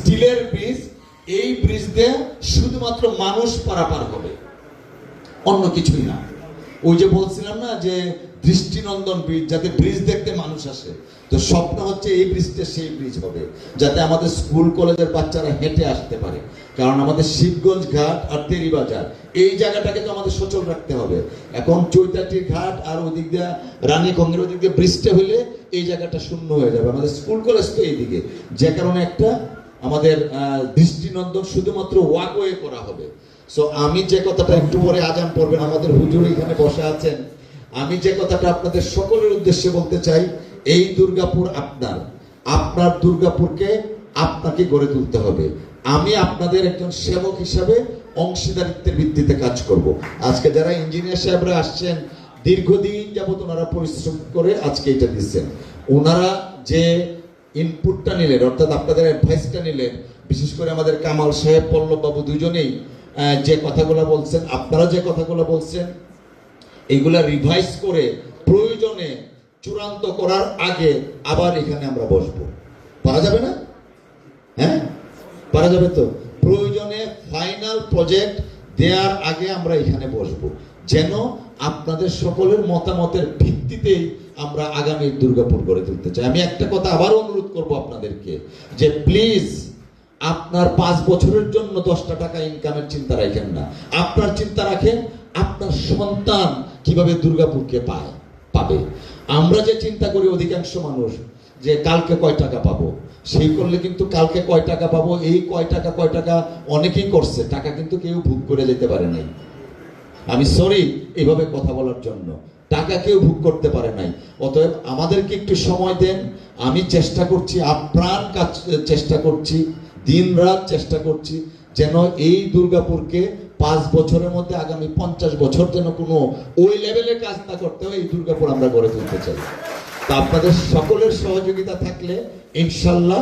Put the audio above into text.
স্টিলের ব্রিজ, এই ব্রিজ দিয়ে শুধুমাত্র মানুষ পারাপার হবে, অন্য কিছুই না। ওই যে বলছিলাম না যে দৃষ্টিনন্দন ব্রিজ, যাতে ব্রিজ দেখতে মানুষ আসে, তো স্বপ্ন হচ্ছে এই ব্রিজটা সেই ব্রিজ হবে যাতে আমাদের স্কুল কলেজের বাচ্চারা হেঁটে আসতে পারে। কারণ আমাদের শিবগঞ্জ ঘাট আর তেরিবাজার এই জায়গাটাকে তো আমাদের সচল রাখতে হবে। এখন চৈতাটির ঘাট আর ওদিক দিয়ে রানীগঞ্জের ওদিক দিয়ে ব্রিজটা হইলে এই জায়গাটা শূন্য হয়ে যাবে। আমাদের স্কুল কলেজ তো এইদিকে, যে কারণে একটা আমাদের দৃষ্টিনন্দন শুধুমাত্র ওয়াকওয়ে করা হবে। সো আমি যে কথাটা, একটু পরে আজান পড়বেন, আমাদের হুজুর এখানে বসে আছেন, আমি যে কথাটা আপনাদের সকলের উদ্দেশ্যে বলতে চাই, এই দুর্গাপুর আপনার, আপনার দুর্গাপুরকে আপনাকে গড়ে তুলতে হবে। আমি আপনাদের একজন সেবক হিসাবে অংশীদারিত্বের ভিত্তিতে কাজ করব। আজকে যারা ইঞ্জিনিয়ার সাহেবরা আসছেন, দীর্ঘদিন যাবত ওনারা পরিশ্রম করে আজকে এটা দিচ্ছেন। ওনারা যে ইনপুটটা নিলেন, অর্থাৎ আপনাদের অ্যাডভাইসটা নিলেন, বিশেষ করে আমাদের কামাল সাহেব, পল্লব বাবু দুজনেই যে কথাগুলো বলছেন, আপনারা যে কথাগুলো বলছেন, এগুলা রিভাইজ করে প্রয়োজনে চূড়ান্ত করার আগে আবার এখানে আমরা বসবো। পারা যাবে না? হ্যাঁ, পারা যাবে তো। প্রয়োজনে ফাইনাল প্রজেক্ট দেওয়ার আগে আমরা এখানে বসবো, যেন আপনাদের সকলের মতামতের ভিত্তিতেই আমরা আগামী দুর্গাপুর গড়ে তুলতে চাই। আমি একটা কথা আবার অনুরোধ করব আপনাদেরকে, যে প্লিজ আপনার 5 বছরের জন্য 10টা টাকা ইনকামের চিন্তা রাখেন না। আপনার চিন্তা রাখেন আপনার সন্তান কিভাবে দুর্গাপুরকে পাবে। আমরা যে চিন্তা করি অধিকাংশ মানুষ, যে কালকে কয় টাকা পাবো, সেই করলে কিন্তু কালকে কয় টাকা পাবো, এই কয় টাকা অনেকেই করছে, টাকা কিন্তু কেউ ভোগ করে যেতে পারে নাই। আমি সরি এইভাবে কথা বলার জন্য, টাকা কেউ ভোগ করতে পারে নাই। অতএব আমাদেরকে একটু সময় দেন। আমি চেষ্টা করছি, আপ্রাণ কাজ চেষ্টা করছি, দিন রাত চেষ্টা করছি, যেন এই দুর্গাপুরকে 5 বছরের মধ্যে আগামী 50 বছর যেন কোনো ওই লেভেলে কাজ না করতে হয়, এই দুর্গাপুর আমরা গড়ে তুলতে চাই। তা আপনাদের সকলের সহযোগিতা থাকলে ইনশাল্লাহ